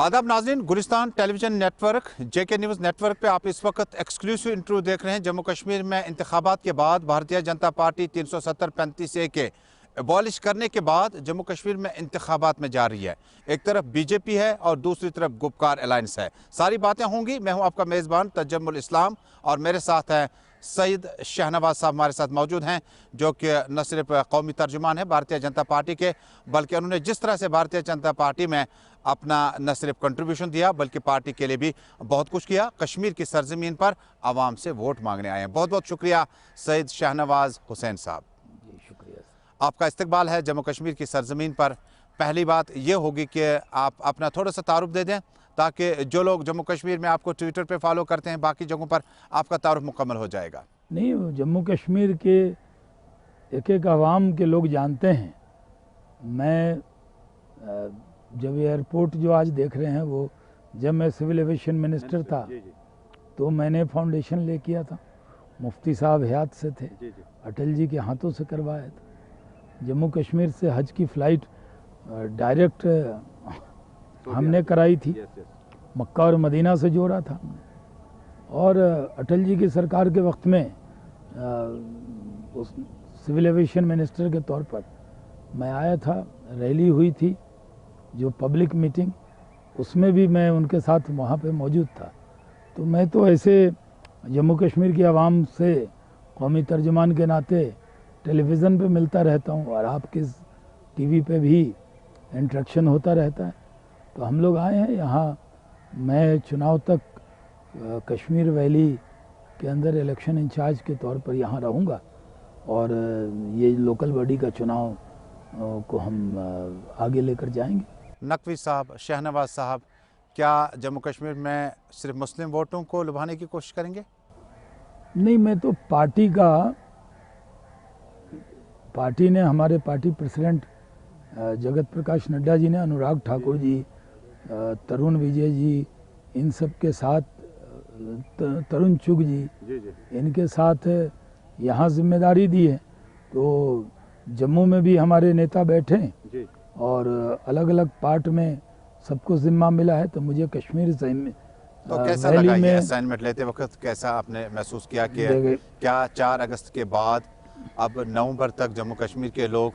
आदाब नाज़रीन, Gulistan television network जेके news network पे आप इस वक्त एक्सक्लूसिव इंटरव्यू देख रहे हैं। जम्मू कश्मीर में इंतखाबात के बाद भारतीय जनता पार्टी 370-35 के एबॉलिश करने के बाद जम्मू कश्मीर में इंतखाबात में जा रही है। एक तरफ बीजेपी है और दूसरी तरफ गुपकार अलायंस है। सारी बातें होंगी। मैं हूं आपका मेज़बान तजम्मुल इस्लाम और मेरे साथ हैं सईद शाहनवाज साहब हमारे साथ मौजूद हैं, जो कि न सिर्फ कौमी तर्जुमान है भारतीय जनता पार्टी के, बल्कि उन्होंने जिस तरह से भारतीय जनता पार्टी में अपना न सिर्फ कंट्रीब्यूशन दिया बल्कि पार्टी के लिए भी बहुत कुछ किया। कश्मीर की सरजमीन पर आवाम से वोट मांगने आए हैं। बहुत बहुत शुक्रिया सईद शाहनवाज हुसैन साहब। जी शुक्रिया। आपका इस्तकबाल है जम्मू कश्मीर की सरजमीन पर। पहली बात ये होगी कि आप अपना थोड़ा सा तारुफ दे दें ताकि जो लोग जम्मू कश्मीर में आपको ट्विटर पे फॉलो करते हैं, बाकी जगहों पर आपका तारुफ मुकम्मल हो जाएगा। नहीं, जम्मू कश्मीर के एक एक आवाम के लोग जानते हैं। मैं जब एयरपोर्ट जो आज देख रहे हैं, वो जब मैं सिविल एविएशन मिनिस्टर था तो मैंने फाउंडेशन ले किया था। मुफ्ती साहब हयात से थे, अटल जी के हाथों से करवाया था। जम्मू कश्मीर से हज की फ़्लाइट डायरेक्ट हमने कराई थी, मक्का और मदीना से जोड़ा था। और अटल जी की सरकार के वक्त में उस सिविल एविएशन मिनिस्टर के तौर पर मैं आया था। रैली हुई थी जो पब्लिक मीटिंग, उसमें भी मैं उनके साथ वहाँ पे मौजूद था। तो मैं तो ऐसे जम्मू कश्मीर की आवाम से कौमी तर्जुमान के नाते टेलीविज़न पे मिलता रहता हूँ और आपके टीवी पे भी इंटरेक्शन होता रहता है। तो हम लोग आए हैं यहाँ। मैं चुनाव तक कश्मीर वैली के अंदर इलेक्शन इंचार्ज के तौर पर यहाँ रहूँगा और ये लोकल बॉडी का चुनाव को हम आगे लेकर जाएंगे। नकवी साहब, शाहनवाज साहब, क्या जम्मू कश्मीर में सिर्फ मुस्लिम वोटों को लुभाने की कोशिश करेंगे? नहीं, मैं तो पार्टी ने, हमारे पार्टी प्रेसिडेंट जगत प्रकाश नड्डा जी ने, अनुराग ठाकुर जी, तरुण विजय जी, इन सब के साथ, तरुण चुग जी, इनके साथ यहाँ जिम्मेदारी दी है। तो जम्मू में भी हमारे नेता बैठे हैं और अलग अलग पार्ट में सबको जिम्मा मिला है। तो मुझे कश्मीर से तो कैसा लगा ये असाइनमेंट लेते वक्त? कैसा आपने महसूस किया कि क्या 4 अगस्त के बाद अब नवंबर तक जम्मू कश्मीर के लोग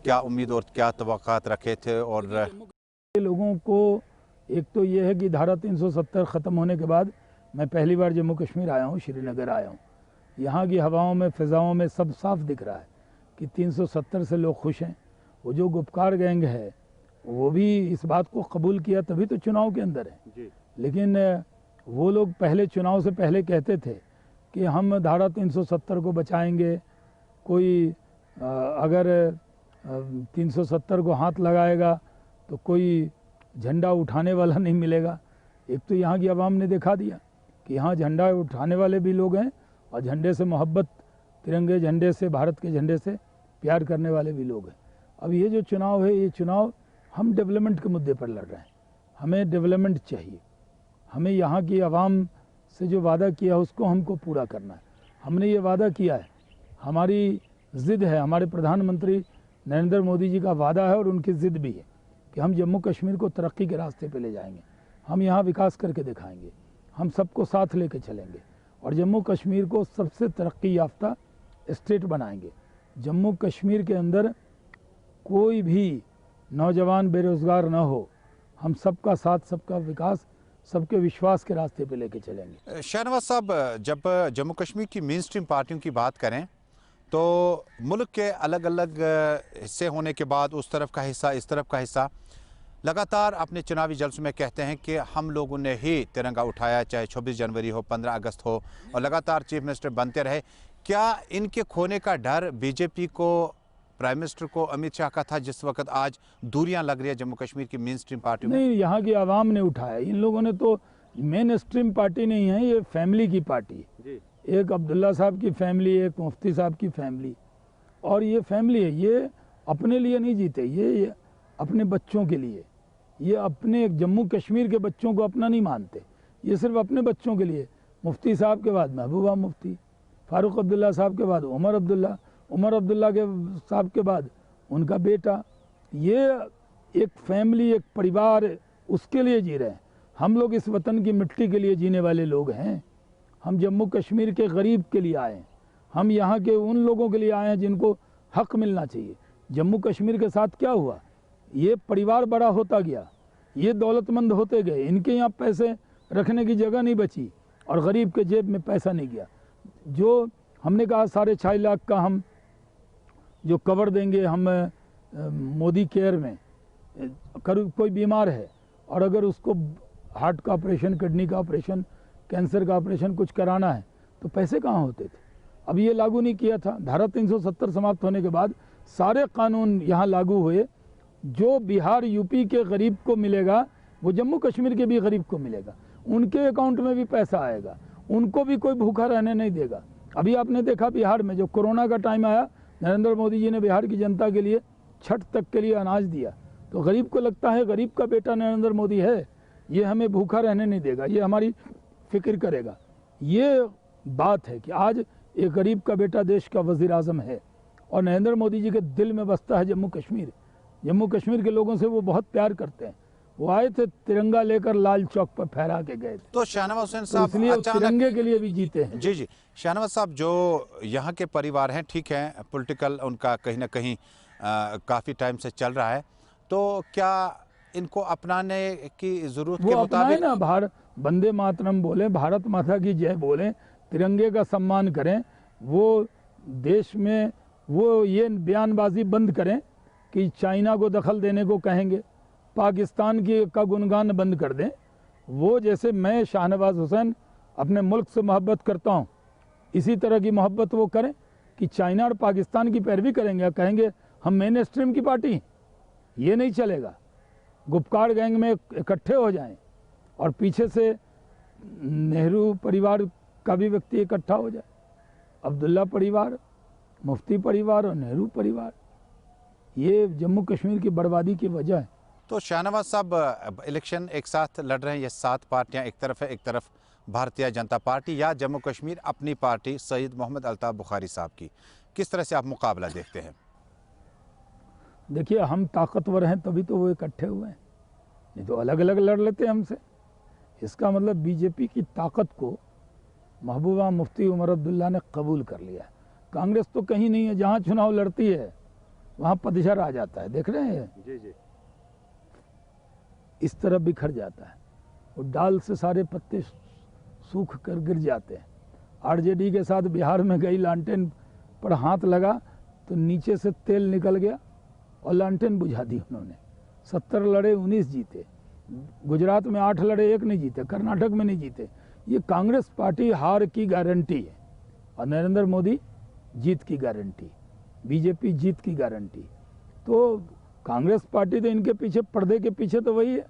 क्या उम्मीद और क्या तवक्कात रखे थे? और लोगों को एक तो ये है कि धारा 370 ख़त्म होने के बाद मैं पहली बार जम्मू कश्मीर आया हूँ, श्रीनगर आया हूँ। यहाँ की हवाओं में, फ़िज़ाओं में सब साफ दिख रहा है कि 370 से लोग खुश हैं। वो जो गुपकार गैंग है वो भी इस बात को कबूल किया, तभी तो चुनाव के अंदर है। लेकिन वो लोग पहले चुनाव से पहले कहते थे कि हम धारा 370 को बचाएंगे। कोई अगर 370 को हाथ लगाएगा तो कोई झंडा उठाने वाला नहीं मिलेगा। एक तो यहाँ की आवाम ने दिखा दिया कि यहाँ झंडा उठाने वाले भी लोग हैं और झंडे से मोहब्बत, तिरंगे झंडे से, भारत के झंडे से प्यार करने वाले भी लोग हैं। अब ये जो चुनाव है, ये चुनाव हम डेवलपमेंट के मुद्दे पर लड़ रहे हैं। हमें डेवलपमेंट चाहिए। हमें यहाँ की आवाम से जो वादा किया है उसको हमको पूरा करना है। हमने ये वादा किया है, हमारी ज़िद है, हमारे प्रधानमंत्री नरेंद्र मोदी जी का वादा है और उनकी ज़िद भी है कि हम जम्मू कश्मीर को तरक्की के रास्ते पे ले जाएंगे। हम यहाँ विकास करके दिखाएंगे, हम सबको साथ लेके चलेंगे और जम्मू कश्मीर को सबसे तरक्की याफ्ता स्टेट बनाएंगे। जम्मू कश्मीर के अंदर कोई भी नौजवान बेरोज़गार न हो। हम सबका साथ, सबका विकास, सबके विश्वास के रास्ते पे लेके चलेंगे। शाहनवाज साहब, जब जम्मू कश्मीर की मेन स्ट्रीम पार्टियों की बात करें तो मुल्क के अलग अलग हिस्से होने के बाद उस तरफ का हिस्सा, इस तरफ का हिस्सा लगातार अपने चुनावी जलसों में कहते हैं कि हम लोगों ने ही तिरंगा उठाया, चाहे 26 जनवरी हो, 15 अगस्त हो, और लगातार चीफ मिनिस्टर बनते रहे। क्या इनके खोने का डर बीजेपी को, प्राइम मिनिस्टर को, अमित शाह का था, जिस वक्त आज दूरियां लग रही है जम्मू कश्मीर की मेन स्ट्रीम पार्टियों में? नहीं, यहाँ की आवाम ने उठाया। इन लोगों ने तो, मेन स्ट्रीम पार्टी नहीं है, ये फैमिली की पार्टी है। एक अब्दुल्ला साहब की फैमिली, एक मुफ्ती साहब की फैमिली, और ये फैमिली है। ये अपने लिए नहीं जीते, ये अपने बच्चों के लिए, ये अपने जम्मू कश्मीर के बच्चों को अपना नहीं मानते। ये सिर्फ अपने बच्चों के लिए। मुफ्ती साहब के बाद महबूबा मुफ्ती, फ़ारूक अब्दुल्ला साहब के बाद उमर अब्दुल्ला, उमर अब्दुल्ला के साहब के बाद उनका बेटा। ये एक फैमिली, एक परिवार उसके लिए जी रहे हैं। हम लोग इस वतन की मिट्टी के लिए जीने वाले लोग हैं। हम जम्मू कश्मीर के गरीब के लिए आए हैं। हम यहाँ के उन लोगों के लिए आए हैं जिनको हक मिलना चाहिए। जम्मू कश्मीर के साथ क्या हुआ, ये परिवार बड़ा होता गया, ये दौलतमंद होते गए, इनके यहाँ पैसे रखने की जगह नहीं बची और गरीब के जेब में पैसा नहीं गया। जो हमने कहा 6.5 लाख का हम जो कवर देंगे हम मोदी केयर में, कोई बीमार है और अगर उसको हार्ट का ऑपरेशन, किडनी का ऑपरेशन, कैंसर का ऑपरेशन कुछ कराना है तो पैसे कहाँ होते थे। अब ये लागू नहीं किया था। धारा 370 समाप्त होने के बाद सारे कानून यहाँ लागू हुए। जो बिहार यूपी के गरीब को मिलेगा वो जम्मू कश्मीर के भी गरीब को मिलेगा, उनके अकाउंट में भी पैसा आएगा, उनको भी कोई भूखा रहने नहीं देगा। अभी आपने देखा बिहार में जो कोरोना का टाइम आया, नरेंद्र मोदी जी ने बिहार की जनता के लिए छठ तक के लिए अनाज दिया। तो गरीब को लगता है गरीब का बेटा नरेंद्र मोदी है, ये हमें भूखा रहने नहीं देगा, ये हमारी फिक्र करेगा। ये बात है कि आज एक गरीब का बेटा देश का वज़ीर आज़म है और नरेंद्र मोदी जी के दिल में बसता है जम्मू कश्मीर। जम्मू कश्मीर के लोगों से वो बहुत प्यार करते हैं। वो आए थे तिरंगा लेकर लाल चौक पर फहरा के गए थे। तो शाहनवाज हुसैन तो साहब इसलिए तिरंगे के लिए भी जीते हैं। जी शाहनवाज साहब, जो यहाँ के परिवार हैं, ठीक है, पॉलिटिकल उनका कहीं ना कहीं काफ़ी टाइम से चल रहा है, तो क्या इनको अपनाने की ज़रूरत के मुताबिक ना भारत वंदे मातरम बोले, भारत माता की जय बोलें, तिरंगे का सम्मान करें, वो देश में वो ये बयानबाजी बंद करें कि चाइना को दखल देने को कहेंगे, पाकिस्तान की का गुणगान बंद कर दें। वो जैसे मैं शाहनवाज हुसैन अपने मुल्क से मोहब्बत करता हूँ, इसी तरह की मोहब्बत वो करें कि चाइना और पाकिस्तान की पैरवी करेंगे, कहेंगे हम मेन स्ट्रीम की पार्टी हैं। ये नहीं चलेगा। गुपकार गैंग में इकट्ठे हो जाएं और पीछे से नेहरू परिवार का भी व्यक्ति इकट्ठा हो जाए, अब्दुल्ला परिवार, मुफ्ती परिवार और नेहरू परिवार, ये जम्मू कश्मीर की बर्बादी की वजह है। तो शाहनवाज साहब, इलेक्शन एक साथ लड़ रहे हैं, ये 7 पार्टियां एक तरफ है, एक तरफ भारतीय जनता पार्टी या जम्मू कश्मीर अपनी पार्टी सईद मोहम्मद अल्ताफ़ बुखारी साहब की, किस तरह से आप मुकाबला देखते हैं? देखिए, हम ताकतवर हैं तभी तो वो इकट्ठे हुए हैं, नहीं तो अलग अलग लड़ लेते हैं हमसे। इसका मतलब बीजेपी की ताकत को महबूबा मुफ्ती उमर अब्दुल्ला ने कबूल कर लिया है। कांग्रेस तो कहीं नहीं है, जहाँ चुनाव लड़ती है वहाँ पतझड़ आ जाता है, देख रहे हैं जी। इस तरह बिखर जाता है, वो डाल से सारे पत्ते सूख कर गिर जाते हैं। आरजेडी के साथ बिहार में गई, लालटेन पर हाथ लगा तो नीचे से तेल निकल गया और लालटेन बुझा दी उन्होंने। 70 लड़े 19 जीते, गुजरात में 8 लड़े 1 नहीं जीते, कर्नाटक में नहीं जीते। ये कांग्रेस पार्टी हार की गारंटी है और नरेंद्र मोदी जीत की गारंटी, बीजेपी जीत की गारंटी। तो कांग्रेस पार्टी तो इनके पीछे, पर्दे के पीछे तो वही है,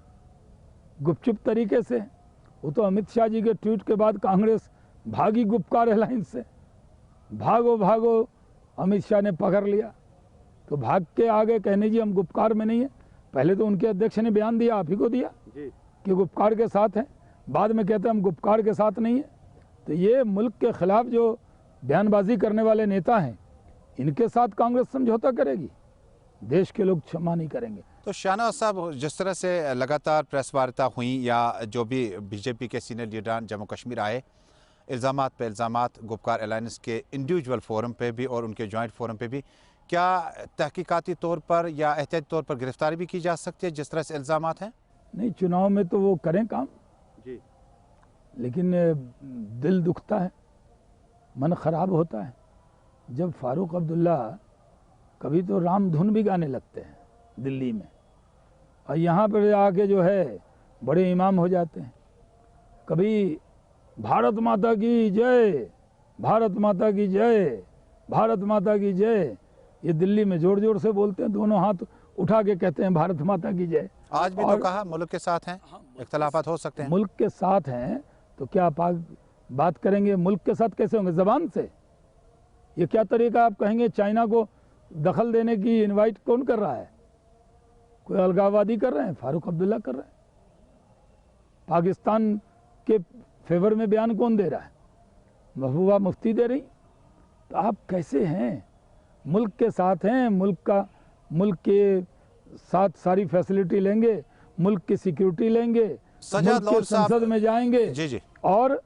गुपचुप तरीके से। वो तो अमित शाह जी के ट्वीट के बाद कांग्रेस भागी गुपकार एयरलाइंस से, भागो भागो, अमित शाह ने पकड़ लिया तो भाग के आगे कहने जी हम गुपकार में नहीं है। पहले तो उनके अध्यक्ष ने बयान दिया, आप ही को दिया कि गुपकार के साथ हैं, बाद में कहते हैं हम गुपकार के साथ नहीं है। तो ये मुल्क के खिलाफ जो बयानबाजी करने वाले नेता हैं, इनके साथ कांग्रेस समझौता करेगी, देश के लोग क्षमा नहीं करेंगे। तो शाहनवाज साहब, जिस तरह से लगातार प्रेस वार्ता हुई या जो भी बीजेपी के सीनियर लीडरान जम्मू कश्मीर आए, इल्ज़ामात पे इल्ज़ामात गुपकार अलायंस के इंडिविजुअल फोरम पे भी और उनके जॉइंट फोरम पे भी, क्या तहकीकाती तौर पर या एहतियाती तौर पर गिरफ्तारी भी की जा सकती है जिस तरह से इल्ज़ामात हैं? नहीं, चुनाव में तो वो करें काम जी, लेकिन दिल दुखता है, मन खराब होता है जब फारूक अब्दुल्ला कभी तो राम धुन भी गाने लगते हैं दिल्ली में और यहाँ पर आके जो है बड़े इमाम हो जाते हैं। कभी भारत माता की जय, भारत माता की जय, भारत माता की जय, ये दिल्ली में जोर जोर से बोलते हैं, दोनों हाथ उठा के कहते हैं भारत माता की जय। आज भी तो कहा मुल्क के साथ हैं, इख्तलाफात हो सकते हैं। मुल्क के साथ हैं तो क्या बात करेंगे मुल्क के साथ कैसे होंगे? जबान से। ये क्या तरीका आप कहेंगे? चाइना को दखल देने की इनवाइट कौन कर रहा है? कोई अलगाववादी कर रहे हैं, फारूक अब्दुल्ला कर रहे हैं। पाकिस्तान के फेवर में बयान कौन दे रहा है? महबूबा मुफ्ती दे रही। तो आप कैसे हैं? मुल्क के साथ हैं, मुल्क के साथ सारी फैसिलिटी लेंगे, मुल्क की सिक्योरिटी लेंगे, सजाद मुल्क के लौल साहब- संसद में जाएंगे जी जी और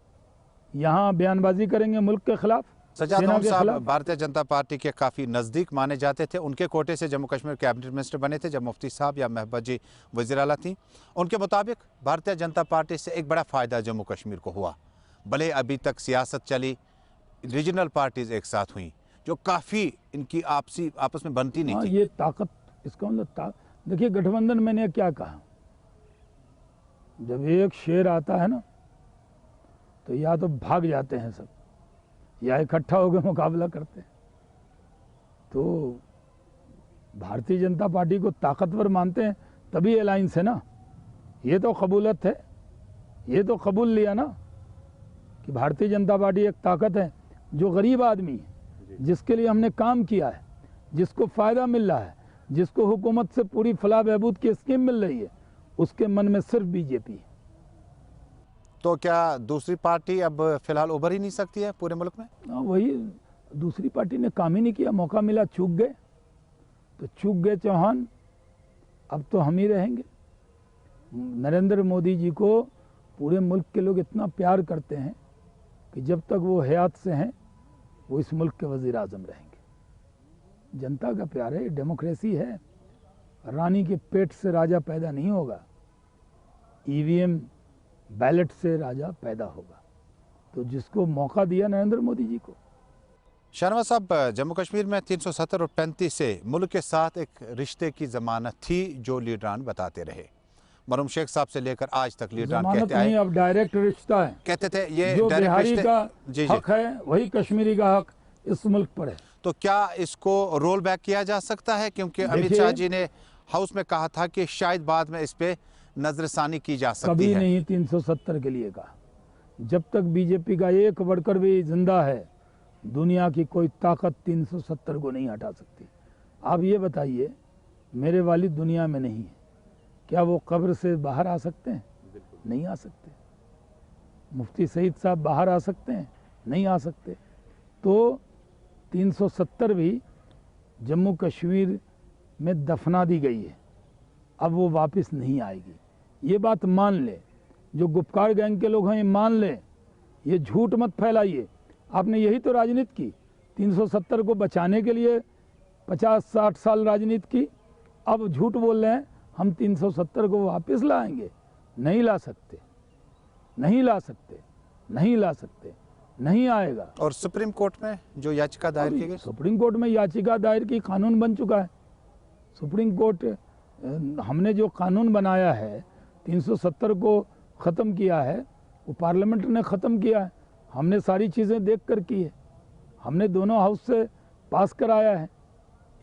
यहाँ बयानबाजी करेंगे मुल्क के खिलाफ, सजाद सेना लौल के साहब खिलाफ। भारतीय जनता पार्टी के काफ़ी नज़दीक माने जाते थे। उनके कोटे से जम्मू कश्मीर कैबिनेट मिनिस्टर बने थे जब मुफ्ती साहब या महबूबा जी वज़ीर आला थी। उनके मुताबिक भारतीय जनता पार्टी से एक बड़ा फ़ायदा जम्मू कश्मीर को हुआ। भले अभी तक सियासत चली, रीजनल पार्टीज़ एक साथ हुई जो काफ़ी इनकी आपस में बनती नहीं हाँ, थी। ये ताकत, इसका मतलब देखिए गठबंधन मैंने क्या कहा, जब एक शेर आता है ना तो या तो भाग जाते हैं सब या इकट्ठा होकर मुकाबला करते हैं। तो भारतीय जनता पार्टी को ताकतवर मानते हैं तभी अलायंस है ना, ये तो कबूलत है, ये तो कबूल लिया ना कि भारतीय जनता पार्टी एक ताकत है जो गरीब आदमी है, जिसके लिए हमने काम किया है, जिसको फ़ायदा मिल रहा है, जिसको हुकूमत से पूरी फलाह बहबूद की स्कीम मिल रही है, उसके मन में सिर्फ बीजेपी है। तो क्या दूसरी पार्टी अब फिलहाल उभर ही नहीं सकती है पूरे मुल्क में? वही दूसरी पार्टी ने काम ही नहीं किया, मौका मिला चूक गए, तो चूक गए चौहान, अब तो हम ही रहेंगे। नरेंद्र मोदी जी को पूरे मुल्क के लोग इतना प्यार करते हैं कि जब तक वो हयात से हैं वो इस मुल्क के वज़ीर आज़म रहेंगे। जनता का प्यार है, डेमोक्रेसी है। रानी के पेट से राजा पैदा नहीं होगा, ईवीएम बैलेट से राजा पैदा होगा। तो जिसको मौका दिया नरेंद्र मोदी जी को। शाहनवाज साहब, जम्मू कश्मीर में 370 और 35 से मुल्क के साथ एक रिश्ते की जमानत थी जो लीडरान बताते रहे। मरहूम शेख साहब से लेकर आज तक लीडरान जमानत कहते नहीं, आए, अब डायरेक्ट रिश्ता है। कहते थे ये जो डायरेक्ट बिहारी रिश्ते। का जी जी, हक है वही कश्मीरी का हक इस मुल्क पर है। तो क्या इसको रोल बैक किया जा सकता है? क्योंकि अमित देखिए- शाह जी ने हाउस में कहा था कि शायद बाद में इस पे नजरसानी की जा सकती कभी है। नहीं 370 के लिए कहा। जब तक बीजेपी का एक वर्कर भी जिंदा है, दुनिया की कोई ताकत 370 को नहीं हटा सकती। आप ये बताइए, मेरे वालिद दुनिया में नहीं है, क्या वो कब्र से बाहर आ सकते हैं? नहीं आ सकते। मुफ्ती सईद साहब बाहर आ सकते हैं? नहीं आ सकते। तो 370 भी जम्मू कश्मीर में दफना दी गई है, अब वो वापस नहीं आएगी। ये बात मान ले, जो गुपकार गैंग के लोग हैं ये मान ले, ये झूठ मत फैलाइए। आपने यही तो राजनीति की, 370 को बचाने के लिए 50-60 साल राजनीति की, अब झूठ बोल रहे हैं हम 370 को वापस लाएंगे। नहीं ला सकते, नहीं ला सकते, नहीं ला सकते, नहीं आएगा। और सुप्रीम कोर्ट में जो याचिका दायर की गई, सुप्रीम कोर्ट में याचिका दायर की, कानून बन चुका है। सुप्रीम कोर्ट, हमने जो कानून बनाया है 370 को ख़त्म किया है, वो पार्लियामेंट ने ख़त्म किया है। हमने सारी चीज़ें देख कर की है, हमने दोनों हाउस से पास कराया है।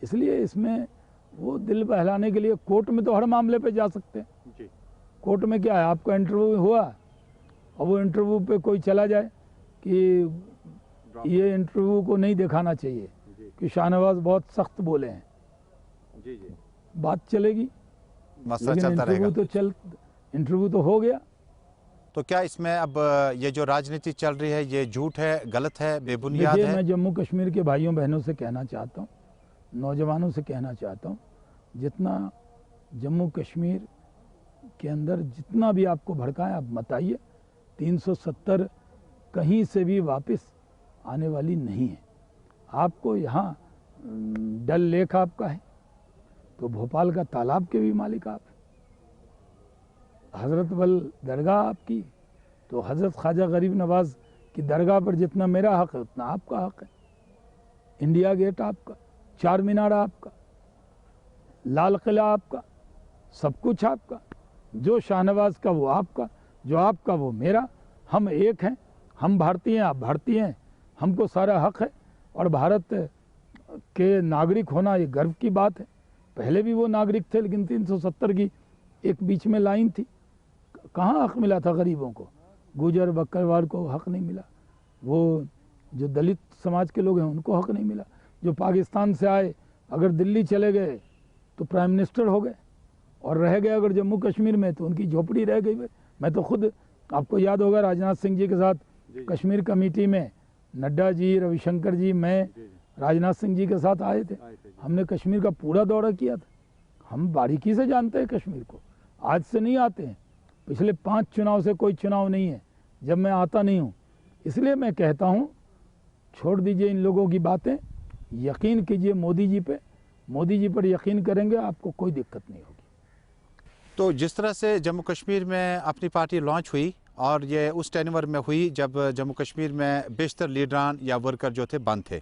इसलिए इसमें वो दिल बहलाने के लिए कोर्ट में तो हर मामले पे जा सकते हैं जी। कोर्ट में क्या है, आपका इंटरव्यू हुआ और वो इंटरव्यू पे कोई चला जाए कि ये इंटरव्यू को नहीं दिखाना चाहिए कि शाहनवाज बहुत सख्त बोले हैं, जी जी, बात चलेगी। मसला लेकिन चलता रहेगा। इंटरव्यू तो हो गया। तो क्या इसमें अब ये जो राजनीति चल रही है ये झूठ है, गलत है, बेबुनियाद देखिए, है? मैं जम्मू कश्मीर के भाइयों बहनों से कहना चाहता हूँ, नौजवानों से कहना चाहता हूँ, जितना जम्मू कश्मीर के अंदर जितना भी आपको भड़काएं आप बताइए, 370 कहीं से भी वापस आने वाली नहीं है। आपको यहाँ डल लेक आपका है, तो भोपाल का तालाब के भी मालिक आप हैं। हज़रत बल दरगाह आपकी, तो हज़रत ख्वाजा गरीब नवाज़ की दरगाह पर जितना मेरा हक है उतना आपका हक है। इंडिया गेट आपका, चार मीनार आपका, लाल किला आपका, सब कुछ आपका। जो शाहनवाज का वो आपका, जो आपका वो मेरा। हम एक हैं, हम भारतीय हैं, आप भारतीय हैं, हमको सारा हक है। और भारत के नागरिक होना ये गर्व की बात है। पहले भी वो नागरिक थे, लेकिन 370 की एक बीच में लाइन थी, कहाँ हक मिला था गरीबों को, गुजर बकरवाल को हक नहीं मिला, वो जो दलित समाज के लोग हैं उनको हक नहीं मिला। जो पाकिस्तान से आए अगर दिल्ली चले गए तो प्राइम मिनिस्टर हो गए, और रह गए अगर जम्मू कश्मीर में तो उनकी झोपड़ी रह गई। मैं तो खुद, आपको याद होगा, राजनाथ सिंह जी के साथ कश्मीर कमेटी में नड्डा जी, रविशंकर जी, मैं राजनाथ सिंह जी के साथ आए थे। हमने कश्मीर का पूरा दौरा किया था। हम बारीकी से जानते हैं कश्मीर को। आज से नहीं आते हैं, पिछले 5 चुनाव से कोई चुनाव नहीं है जब मैं आता नहीं हूँ। इसलिए मैं कहता हूँ छोड़ दीजिए इन लोगों की बातें, यकीन कीजिए मोदी जी पे। मोदी जी पर यकीन करेंगे आपको कोई दिक्कत नहीं होगी। तो जिस तरह से जम्मू कश्मीर में अपनी पार्टी लॉन्च हुई और ये उस टेन्योर में हुई जब जम्मू कश्मीर में बेशतर लीडरान या वर्कर जो थे बंद थे,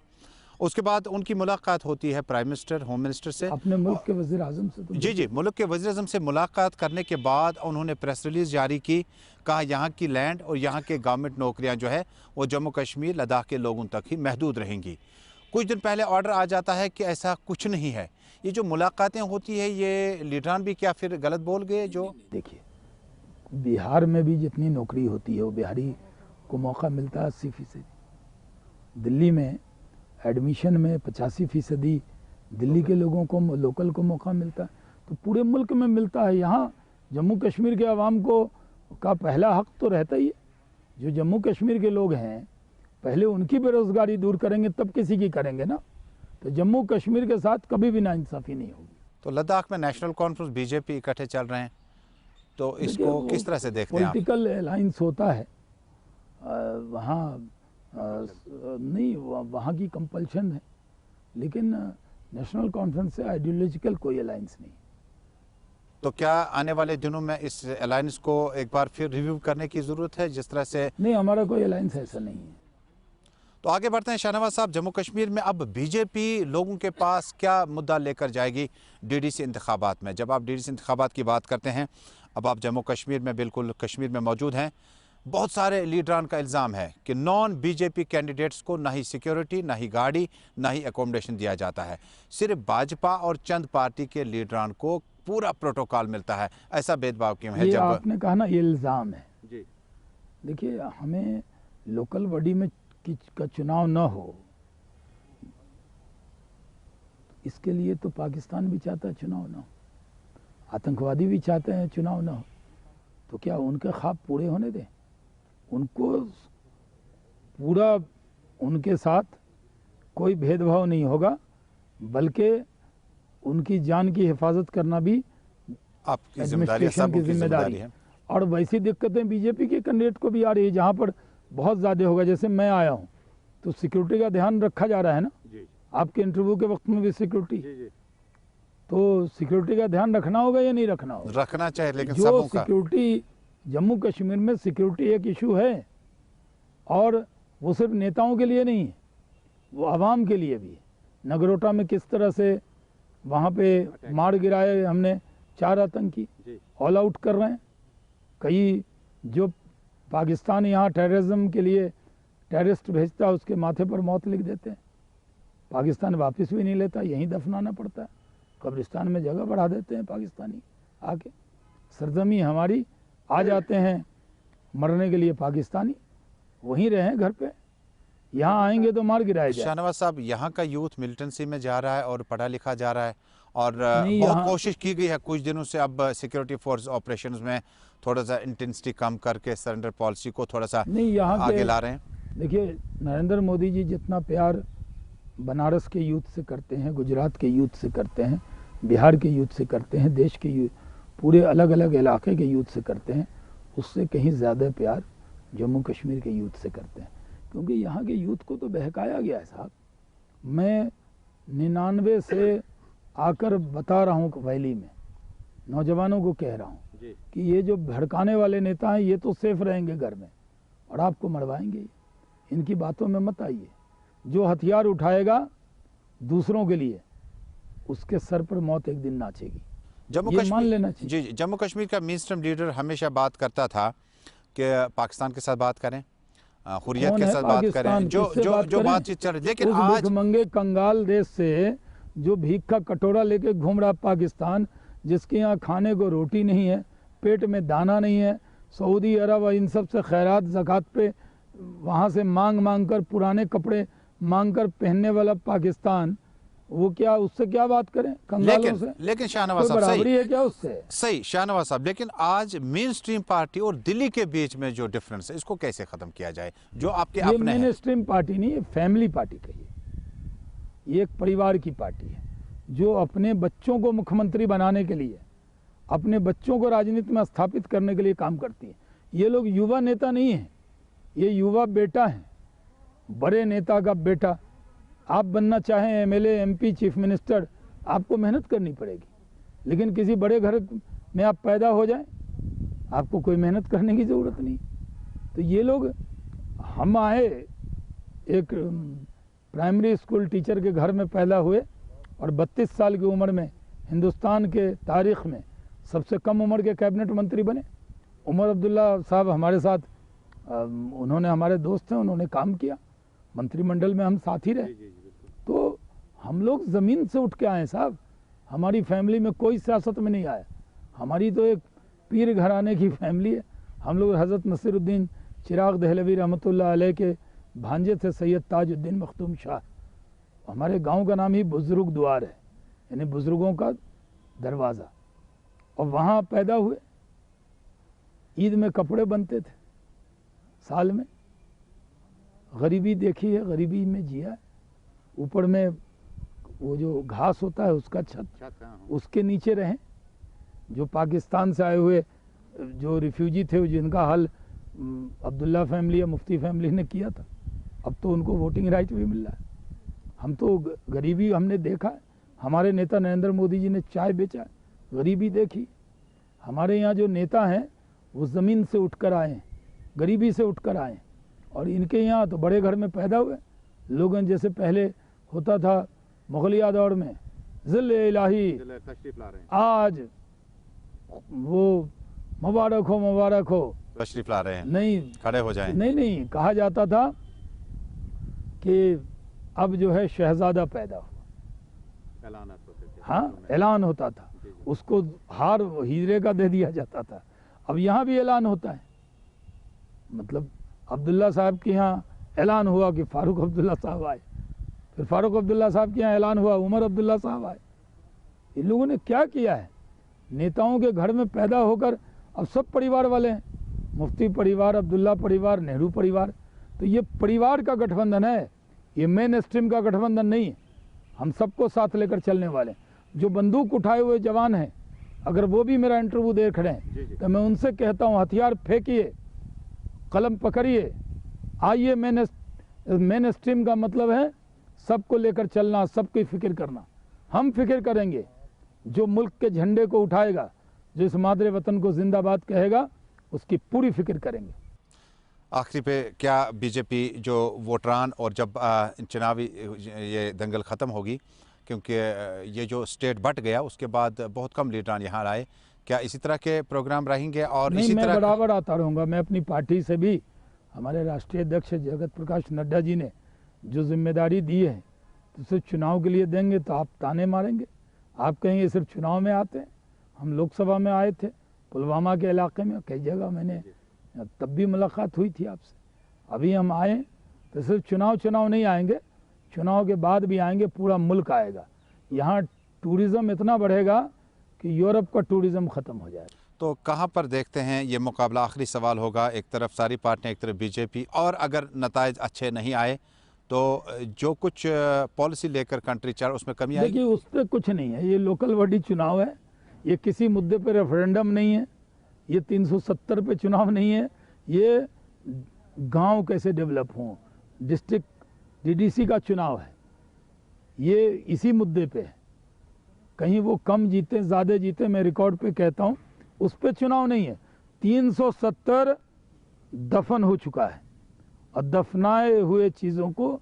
उसके बाद उनकी मुलाकात होती है प्राइम मिनिस्टर, होम मिनिस्टर से। अपने मुल्क के वज़ीर आज़म से तो जी, मुल्क के वज़ीर आज़म से मुलाकात करने के बाद उन्होंने प्रेस रिलीज़ जारी की, कहा यहाँ की लैंड और यहाँ के गवर्नमेंट नौकरियाँ जो है वो जम्मू कश्मीर लद्दाख के लोगों तक ही महदूद रहेंगी। कुछ दिन पहले ऑर्डर आ जाता है कि ऐसा कुछ नहीं है। ये जो मुलाकातें होती है ये लीडरान भी क्या फिर गलत बोल गए? जो देखिए बिहार में भी जितनी नौकरी होती है वो बिहारी को मौका मिलता है 80%। दिल्ली में एडमिशन में 85% दिल्ली के लोगों को, लोकल को मौका मिलता है, तो पूरे मुल्क में मिलता है। यहाँ जम्मू कश्मीर के आवाम को का पहला हक तो रहता ही है। जो जम्मू कश्मीर के लोग हैं पहले उनकी बेरोजगारी दूर करेंगे तब किसी की करेंगे ना। तो जम्मू कश्मीर के साथ कभी भी नाइंसाफ़ी नहीं होगी। तो लद्दाख में नेशनल कॉन्फ्रेंस, बीजेपी इकट्ठे चल रहे हैं, तो इसको किस तरह से देखते हैं आप? पॉलिटिकल अलायंस होता है वहाँ, नहीं वहाँ की कंपल्शन है, लेकिन नेशनल कॉन्फ्रेंस से आइडियोलॉजिकल कोई अलायंस नहीं। तो क्या आने वाले दिनों में इस अलायंस को एक बार फिर रिव्यू करने की ज़रूरत है जिस तरह से? नहीं, हमारा कोई अलायंस ऐसा नहीं है। तो आगे बढ़ते हैं शाहनवाज साहब, जम्मू कश्मीर में अब बीजेपी लोगों के पास क्या मुद्दा लेकर जाएगी डीडीसी इंतखाबात में? जब आप डीडीसी इंतखाबात की बात करते हैं, अब आप जम्मू कश्मीर में, बिल्कुल कश्मीर में मौजूद हैं, बहुत सारे लीडरान का इल्ज़ाम है कि नॉन बीजेपी कैंडिडेट्स को ना ही सिक्योरिटी, ना ही गाड़ी, ना ही एकोमोडेशन दिया जाता है। सिर्फ भाजपा और चंद पार्टी के लीडरान को पूरा प्रोटोकॉल मिलता है। ऐसा भेदभाव क्यों है? ये जब आपने कहा ना ये इल्ज़ाम है। जी, देखिए हमें लोकल बॉडी में का चुनाव न हो, इसके लिए तो पाकिस्तान भी चाहता है चुनाव न हो, आतंकवादी भी चाहते हैं चुनाव न हो। तो क्या उनके ख्वाब पूरे होने दें? उनको पूरा, उनके साथ कोई भेदभाव नहीं होगा, बल्कि उनकी जान की हिफाजत करना भी आपकी जिम्मेदारी है, एडमिनिस्ट्रेशन की जिम्मेदारी है। और वैसी दिक्कतें बीजेपी के कैंडिडेट को भी आ रही है, जहाँ पर बहुत ज़्यादा होगा। जैसे मैं आया हूँ तो सिक्योरिटी का ध्यान रखा जा रहा है ना जी, आपके इंटरव्यू के वक्त में भी सिक्योरिटी, जी, तो सिक्योरिटी का ध्यान रखना होगा या नहीं रखना होगा? रखना चाहिए, लेकिन जो सबों का। सिक्योरिटी जम्मू कश्मीर में सिक्योरिटी एक इशू है, और वो सिर्फ नेताओं के लिए नहीं है, वो आवाम के लिए भी है। नगरोटा में किस तरह से वहाँ पे मार गिराए हमने 4 आतंकी, ऑल आउट कर रहे हैं। कई जो पाकिस्तान यहाँ टेररिज्म के लिए टेररिस्ट भेजता है उसके माथे पर मौत लिख देते हैं, पाकिस्तान वापस भी नहीं लेता, यहीं दफनाना पड़ता है। कब्रिस्तान में जगह बढ़ा देते हैं पाकिस्तानी आके, सरजमी हमारी आ जाते हैं मरने के लिए पाकिस्तानी, वहीं रहें घर पे, यहाँ आएंगे तो मार गिराए जाए। शाहनवाज साहब, यहाँ का यूथ मिलिटेंसी में जा रहा है और पढ़ा लिखा जा रहा है, और नहीं, बहुत यहाँ कोशिश की गई है कुछ दिनों से। अब सिक्योरिटी फोर्स ऑपरेशंस में थोड़ा सा इंटेंसिटी कम करके सरेंडर पॉलिसी को थोड़ा सा नहीं, यहाँ आगे ला रहे हैं। देखिए नरेंद्र मोदी जी जितना प्यार बनारस के यूथ से करते हैं, गुजरात के यूथ से करते हैं, बिहार के यूथ से करते हैं, देश के यूथ, पूरे अलग अलग इलाके के यूथ से करते हैं, उससे कहीं ज़्यादा प्यार जम्मू कश्मीर के यूथ से करते हैं। क्योंकि यहाँ के यूथ को तो बहकाया गया है साहब। मैं 99 से आकर बता रहा हूँ वैली में नौजवानों को कह रहा हूँ कि ये जो भड़काने वाले नेता हैं ये तो सेफ रहेंगे घर में, और आपको मरवाएंगे। इनकी बातों में मत आइए। जो हथियार उठाएगा दूसरों के लिए, उसके सर पर मौत एक दिन नाचेगी, जम्मू ये मान कश्मीर, लेना चाहिए। जी, जम्मू कश्मीर का मेन स्ट्रीम लीडर हमेशा बात करता था कि पाकिस्तान के साथ बात करें, हुर्रियत कौन के है साथ बात करें, पाकिस्तान? जो किससे जो बात जो करें? बातचीत चल रही, लेकिन उस आज भिखमंगे कंगाल देश से जो भीख का कटोरा लेके घूम रहा पाकिस्तान, जिसके यहाँ खाने को रोटी नहीं है, पेट में दाना नहीं है, सऊदी अरब और इन सब से खैरात ज़कात पे वहाँ से मांग मांग कर, पुराने कपड़े मांग कर पहनने वाला पाकिस्तान, वो क्या, उससे क्या बात करें कंगालों से? लेकिन शाहनवाज कोई साहब, बराबरी है क्या उससे? सही शाहनवाज साहब, लेकिन आज मेन स्ट्रीम पार्टी और दिल्ली के बीच में जो डिफरेंस है, इसको कैसे खत्म किया जाए? जो आपके ये अपने मेन हैं। स्ट्रीम पार्टी नहीं, ये फैमिली पार्टी कहिए, ये एक परिवार की पार्टी है, जो अपने बच्चों को मुख्यमंत्री बनाने के लिए अपने बच्चों को राजनीति में स्थापित करने के लिए काम करती है। ये लोग युवा नेता नहीं हैं, ये युवा बेटा हैं, बड़े नेता का बेटा। आप बनना चाहें एमएलए, एमपी, चीफ मिनिस्टर, आपको मेहनत करनी पड़ेगी, लेकिन किसी बड़े घर में आप पैदा हो जाएं, आपको कोई मेहनत करने की ज़रूरत नहीं। तो ये लोग, हम आए एक प्राइमरी स्कूल टीचर के घर में पैदा हुए और 32 साल की उम्र में हिंदुस्तान के तारीख़ में सबसे कम उम्र के कैबिनेट मंत्री बने। उमर अब्दुल्ला साहब हमारे साथ, उन्होंने, हमारे दोस्त हैं, उन्होंने काम किया मंत्रिमंडल में, हम साथ ही रहे। तो हम लोग ज़मीन से उठ के आए साहब, हमारी फैमिली में कोई सियासत में नहीं आया। हमारी तो एक पीर घराने की फैमिली है। हम लोग हज़रत नसीरुद्दीन चिराग दहलवी रहमतुल्लाह अलैह के भांजे थे, सैयद ताजुद्दीन मखदूम शाह। हमारे गांव का नाम ही बुज़ुर्ग द्वार है, यानी बुज़ुर्गों का दरवाज़ा। और वहाँ पैदा हुए। ईद में कपड़े बनते थे साल में। गरीबी देखी है, गरीबी में जिया है। ऊपर में वो जो घास होता है उसका छत, उसके नीचे रहें। जो पाकिस्तान से आए हुए जो रिफ्यूजी थे, जिनका हल अब्दुल्ला फैमिली या मुफ्ती फैमिली ने किया था, अब तो उनको वोटिंग राइट भी मिल रहा है। हम तो गरीबी हमने देखा है। हमारे नेता नरेंद्र मोदी जी ने चाय बेचा, गरीबी देखी। हमारे यहाँ जो नेता हैं वो ज़मीन से उठकर आए हैं, गरीबी से उठकर आए हैं। और इनके यहाँ तो बड़े घर में पैदा हुए लोगों, जैसे पहले होता था मुगलिया दौर में, ज़िल्ले इलाही आज वो मुबारक हो तशरीफ ला रहे हैं, नहीं खड़े हो जाएं। नहीं, कहा जाता था कि अब जो है शहजादा पैदा हुआ, ऐलान होते थे। हाँ, ऐलान होता था, उसको हार हीरे का दे दिया जाता था। अब यहाँ भी ऐलान होता है। मतलब अब्दुल्ला साहब के यहाँ ऐलान हुआ कि फ़ारूक अब्दुल्ला साहब आए, फिर फ़ारूक अब्दुल्ला साहब के यहाँ ऐलान हुआ उमर अब्दुल्ला साहब आए। इन लोगों ने क्या किया है? नेताओं के घर में पैदा होकर अब सब परिवार वाले हैं, मुफ्ती परिवार, अब्दुल्ला परिवार, नेहरू परिवार। तो ये परिवार का गठबंधन है, ये मेन स्ट्रीम का गठबंधन नहीं है। हम सबको साथ लेकर चलने वाले। जो बंदूक उठाए हुए जवान हैं, अगर वो भी मेरा इंटरव्यू देख रहे हैं तो मैं उनसे कहता हूँ, हथियार फेंकिए, कलम पकड़िए, आइए। मेन स्ट्रीम का मतलब है सबको लेकर चलना, सबकी फिक्र करना। हम फिक्र करेंगे। जो मुल्क के झंडे को उठाएगा, जो इस मादरे वतन को जिंदाबाद कहेगा, उसकी पूरी फिक्र करेंगे। आखिरी पे क्या बीजेपी जो वोटरान, और जब चुनावी ये दंगल ख़त्म होगी, क्योंकि ये जो स्टेट बट गया उसके बाद बहुत कम लीडरान यहाँ आए, क्या इसी तरह के प्रोग्राम रहेंगे? और नहीं, इसी मैं तरह बराबर आता रहूँगा। मैं अपनी पार्टी से भी, हमारे राष्ट्रीय अध्यक्ष जगत प्रकाश नड्डा जी ने जो जिम्मेदारी दी है, तो सिर्फ चुनाव के लिए देंगे तो आप ताने मारेंगे, आप कहेंगे सिर्फ चुनाव में आते हैं। हम लोकसभा में आए थे, पुलवामा के इलाके में, कई जगह मैंने, तब भी मुलाकात हुई थी आपसे। अभी हम आए तो सिर्फ चुनाव नहीं आएंगे, चुनाव के बाद भी आएंगे, पूरा मुल्क आएगा। यहाँ टूरिज़्म इतना बढ़ेगा कि यूरोप का टूरिज़्म ख़त्म हो जाएगा। तो कहाँ पर देखते हैं ये मुकाबला? आखिरी सवाल होगा, एक तरफ सारी पार्टियाँ, एक तरफ बीजेपी, और अगर नताइज अच्छे नहीं आए तो जो कुछ पॉलिसी लेकर कंट्री चल, उसमें कमी आएगी? देखिए, उस पर कुछ नहीं है। ये लोकल बॉडी चुनाव है, ये किसी मुद्दे पर रेफरेंडम नहीं है, ये 370 पे चुनाव नहीं है। ये गांव कैसे डेवलप हों, डिस्ट्रिक्ट डीडीसी का चुनाव है, ये इसी मुद्दे पे है। कहीं वो कम जीते ज़्यादा जीते, मैं रिकॉर्ड पे कहता हूँ, उस पर चुनाव नहीं है। 370 दफन हो चुका है, और दफनाए हुए चीज़ों को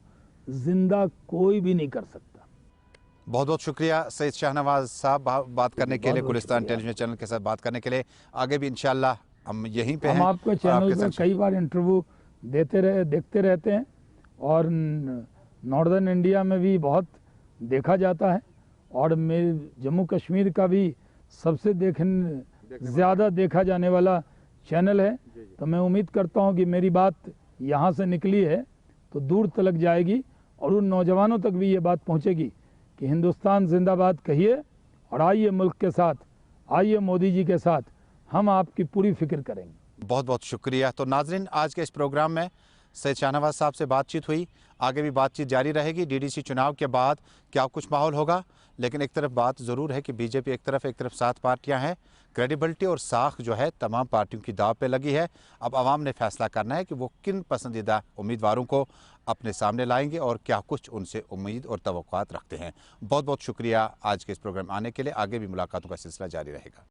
जिंदा कोई भी नहीं कर सकता। बहुत बहुत शुक्रिया सैयद शाहनवाज साहब बात करने के लिए, गुलिस्तान टेलीविजन चैनल के साथ बात करने के लिए। आगे भी इंशाल्लाह हम यहीं पे हैं। हम आपके चैनल पर कई बार इंटरव्यू देखते रहते हैं, और नॉर्दर्न इंडिया में भी बहुत देखा जाता है, और मेरे जम्मू कश्मीर का भी सबसे ज़्यादा देखा जाने वाला चैनल है। तो मैं उम्मीद करता हूँ कि मेरी बात यहाँ से निकली है तो दूर तक जाएगी, और उन नौजवानों तक भी ये बात पहुँचेगी कि हिंदुस्तान जिंदाबाद कहिए, और आइए मुल्क के साथ, आइए मोदी जी के साथ, हम आपकी पूरी फिक्र करेंगे। बहुत बहुत शुक्रिया। तो नाजरीन, आज के इस प्रोग्राम में सैयद शाहनवाज साहब से बातचीत हुई, आगे भी बातचीत जारी रहेगी। डीडीसी चुनाव के बाद क्या कुछ माहौल होगा, लेकिन एक तरफ बात ज़रूर है कि बीजेपी एक तरफ 7 पार्टियां हैं। क्रेडिबिलिटी और साख जो है तमाम पार्टियों की दाव पे लगी है। अब आवाम ने फैसला करना है कि वो किन पसंदीदा उम्मीदवारों को अपने सामने लाएंगे और क्या कुछ उनसे उम्मीद और तवक्कुआत रखते हैं। बहुत बहुत शुक्रिया आज के इस प्रोग्राम आने के लिए। आगे भी मुलाकातों का सिलसिला जारी रहेगा।